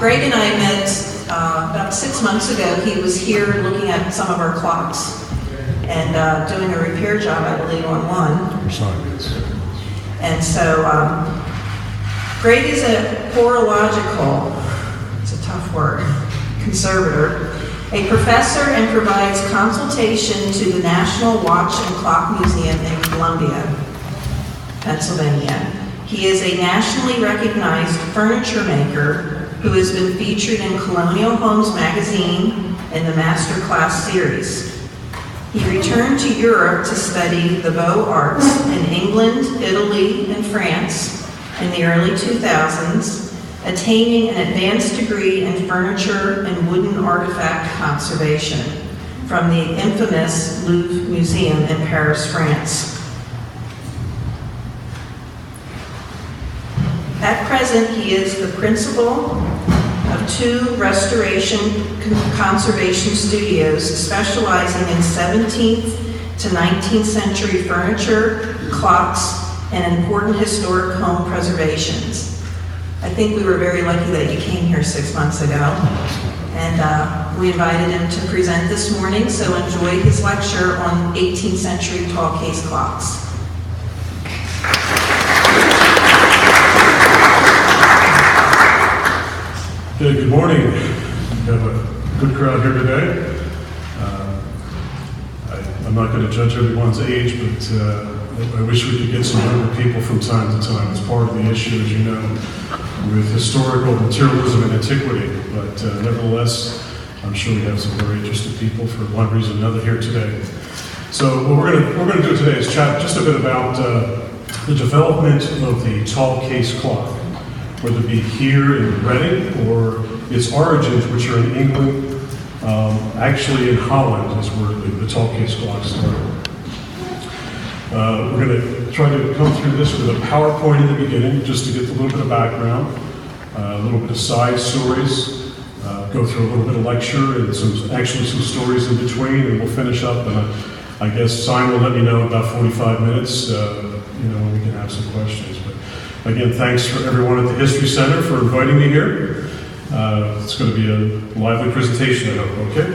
Greg and I met about 6 months ago. He was here looking at some of our clocks and doing a repair job, I believe, on one. And so Greg is a horological, it's a tough word, conservator, a professor, and provides consultation to the National Watch and Clock Museum in Columbia, Pennsylvania. He is a nationally recognized furniture maker who has been featured in Colonial Homes magazine in the Master Class series. He returned to Europe to study the Beaux Arts in England, Italy, and France in the early 2000s, attaining an advanced degree in furniture and wooden artifact conservation from the infamous Louvre Museum in Paris, France. At present, he is the principal of 2 restoration conservation studios specializing in 17th to 19th century furniture, clocks, and important historic home preservations. I think we were very lucky that you came here 6 months ago, and we invited him to present this morning, so enjoy his lecture on 18th century tall case clocks. Okay, good morning. We have a good crowd here today. I'm not going to judge everyone's age, but I wish we could get some younger people from time to time. It's part of the issue, as you know, with historical materialism and antiquity. But nevertheless, I'm sure we have some very interested people for one reason or another here today. So what we're going to do today is chat just a bit about the development of the tall case clock, whether it be here in Reading or its origins, which are in England. Actually in Holland is where the tall case clock started. We're going to try to come through this with a PowerPoint in the beginning, just to get a little bit of background, a little bit of side stories, go through a little bit of lecture and some stories in between, and we'll finish up. And I guess Simon will let me know in about 45 minutes, we can have some questions. But again, thanks for everyone at the History Center for inviting me here. It's going to be a lively presentation, I hope, okay?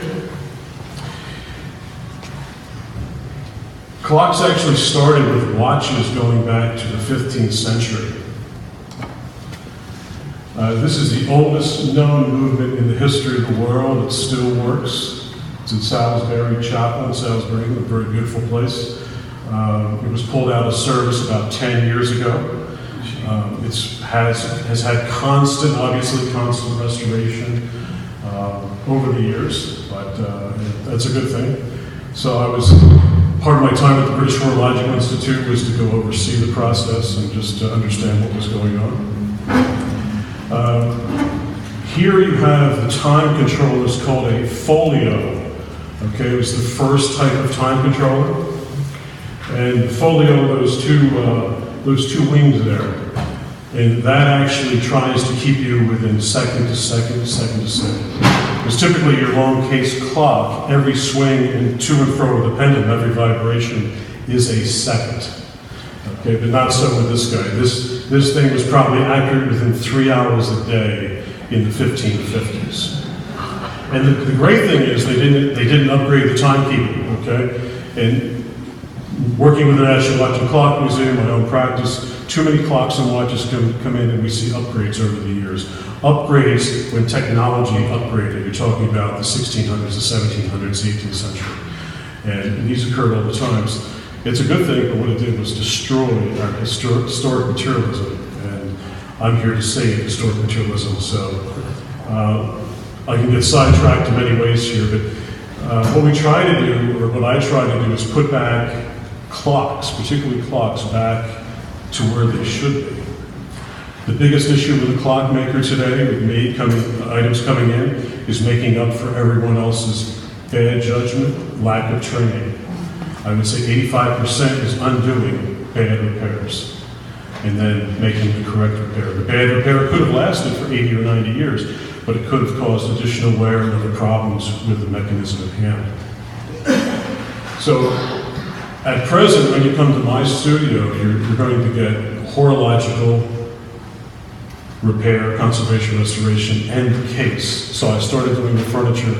Clocks actually started with watches going back to the 15th century. This is the oldest known movement in the history of the world. It still works. It's in Salisbury Chapel in Salisbury, a very beautiful place. It was pulled out of service about 10 years ago. It has had constant restoration over the years, but that's a good thing. So part of my time at the British Horological Institute was to go oversee the process and just to understand what was going on. Here you have the time controller. It's called a folio. Okay, it was the first type of time controller. And the folio, those two wings there. And that actually tries to keep you within second to second to second to second. Because typically your long case clock, every swing and to and fro of the pendulum, every vibration is a second. Okay, but not so with this guy. This thing was probably accurate within 3 hours a day in the 1550s. And the great thing is they didn't upgrade the timekeeping, okay? And working with the National Watch and Clock Museum, my own practice, too many clocks and watches come in and we see upgrades over the years. Upgrades when technology upgraded. You're talking about the 1600s, the 1700s, the 18th century. And these occurred all the times. It's a good thing, but what it did was destroy our historic materialism. And I'm here to save historic materialism, so I can get sidetracked in many ways here, but what we try to do, or what I try to do, is put back clocks, particularly clocks, back to where they should be. The biggest issue with the clockmaker today, with items coming in, is making up for everyone else's bad judgment, lack of training. I would say 85% is undoing bad repairs and then making the correct repair. The bad repair could have lasted for 80 or 90 years, but it could have caused additional wear and other problems with the mechanism at hand. So, at present, when you come to my studio, you're going to get horological repair, conservation, restoration, and the case. So I started doing the furniture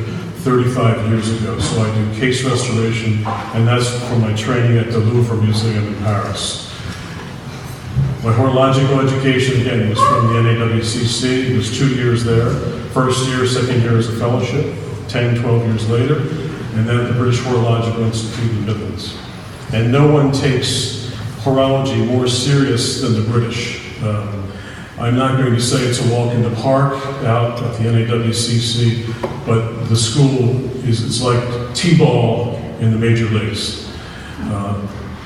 35 years ago. So I do case restoration, and that's from my training at the Louvre Museum in Paris. My horological education, again, was from the NAWCC. It was 2 years there. First year, second year as a fellowship, 10, 12 years later, and then at the British Horological Institute in the Midlands. And no one takes horology more serious than the British. I'm not going to say it's a walk in the park out at the NAWCC, but the school it's like T-ball in the major leagues.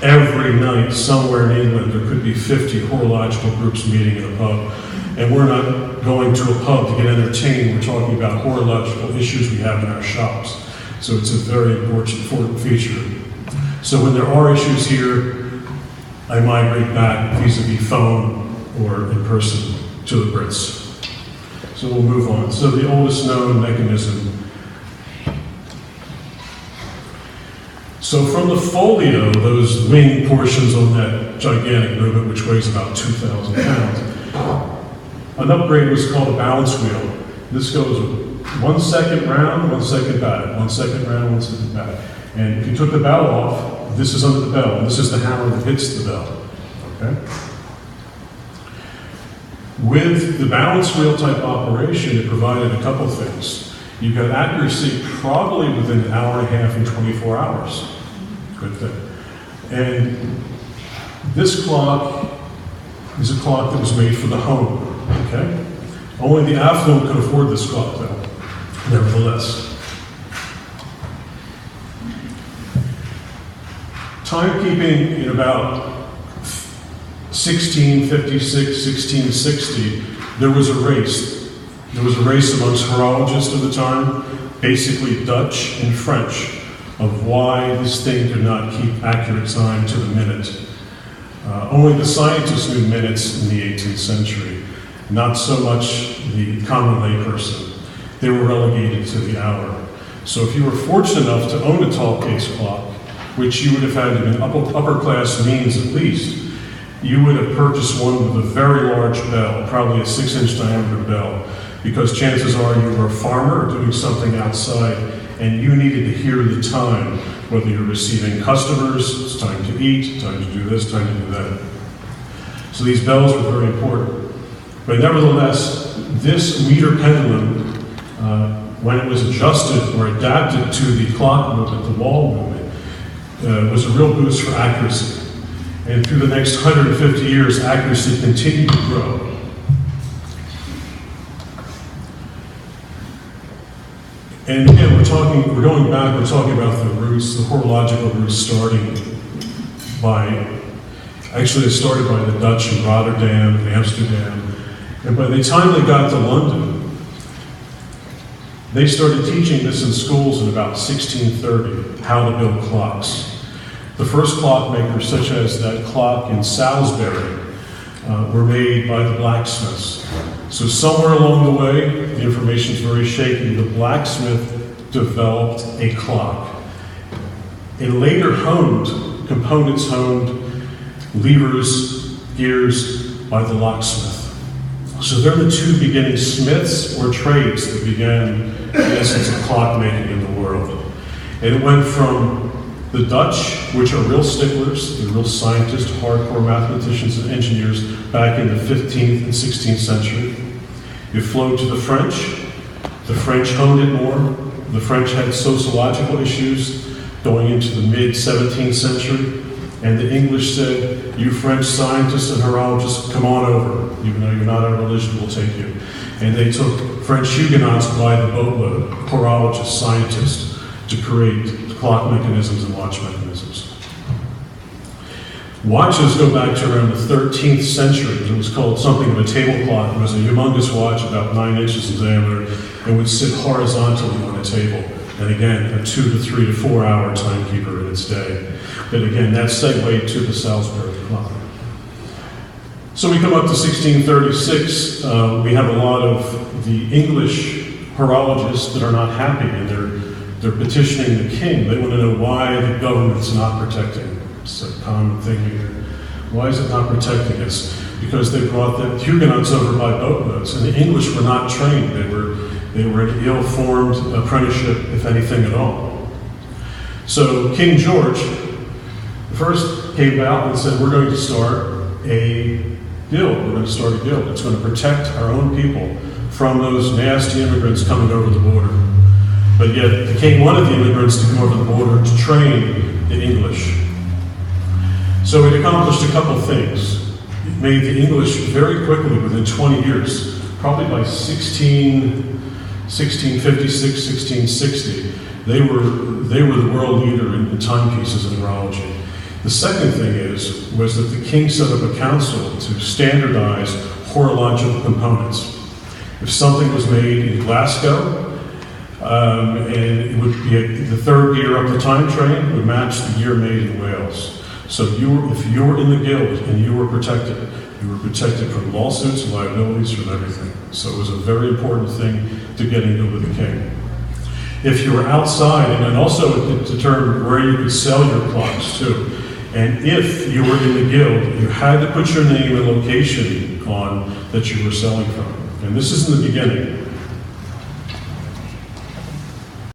Every night, somewhere in England, there could be 50 horological groups meeting in a pub. And we're not going to a pub to get entertained. We're talking about horological issues we have in our shops. So it's a very important feature. So when there are issues here, I migrate back vis-a-vis phone or in person to the Brits. So we'll move on. So the oldest known mechanism. So from the folio, those wing portions on that gigantic movement, which weighs about 2,000 pounds, an upgrade was called a balance wheel. This goes 1 second round, 1 second back, 1 second round, 1 second back. And if you took the bell off, this is under the bell, and this is the hammer that hits the bell. Okay? With the balance wheel type operation, it provided a couple things. You got accuracy probably within an hour and a half and 24 hours. Good thing. And this clock is a clock that was made for the home. Okay? Only the affluent could afford this clock, though, nevertheless. Timekeeping in about 1656, 1660, there was a race. There was a race amongst horologists of the time, basically Dutch and French, of why this thing could not keep accurate time to the minute. Only the scientists knew minutes in the 18th century, not so much the common layperson. They were relegated to the hour. So if you were fortunate enough to own a tall case clock, which you would have had in upper class means at least, you would have purchased one with a very large bell, probably a 6-inch diameter bell, because chances are you were a farmer or doing something outside and you needed to hear the time, whether you're receiving customers, it's time to eat, time to do this, time to do that. So these bells were very important. But nevertheless, this meter pendulum, when it was adjusted or adapted to the clock movement, the wall movement, was a real boost for accuracy. And through the next 150 years, accuracy continued to grow. And again, we're going back, we're talking about the roots, the horological roots starting by, actually it started by the Dutch in Rotterdam and Amsterdam. And by the time they got to London, they started teaching this in schools in about 1630, how to build clocks. The first clockmakers, such as that clock in Salisbury, were made by the blacksmiths. So somewhere along the way, the information is very shaky, the blacksmith developed a clock. It later honed, components honed, levers, gears by the locksmith. So they're the two beginning smiths or trades that began, in essence, of clockmaking in the world. And it went from the Dutch, which are real sticklers, they're real scientists, hardcore mathematicians and engineers back in the 15th and 16th century. It flowed to the French. The French honed it more. The French had sociological issues going into the mid-17th century. And the English said, you French scientists and horologists, come on over. Even though you're not our religion, we'll take you. And they took French Huguenots by the boatload, horologists, scientists, to create clock mechanisms and watch mechanisms. Watches go back to around the 13th century. It was called something of a table clock. It was a humongous watch, about 9 inches in diameter, and would sit horizontally on a table. And again, a 2 to 3 to 4 hour timekeeper in its day. But again, that segued to the Salisbury clock. So we come up to 1636. We have a lot of the English horologists that are not happy, and they're petitioning the king. They want to know why the government's not protecting. It's a common thing here. Why is it not protecting us? because they brought the Huguenots over by boatboats, and the English were not trained. They were an ill-formed apprenticeship, if anything at all. So King George first came out and said, we're going to start a guild. We're going to start a guild. It's going to protect our own people from those nasty immigrants coming over the border. But yet the king wanted the immigrants to come over the border to train the English. So it accomplished a couple things. It made the English very quickly, within 20 years, probably by 1656, 1660, they were the world leader in timepieces and numerology. The second thing was that the king set up a council to standardize horological components. If something was made in Glasgow, and it would be the third gear up the time train would match the gear made in Wales. So if you were in the guild and you were protected from lawsuits and liabilities, from everything. So it was a very important thing to get into with the king. If you were outside, and also it determined where you could sell your clocks too. And if you were in the guild, you had to put your name and location on that you were selling from. And this is in the beginning.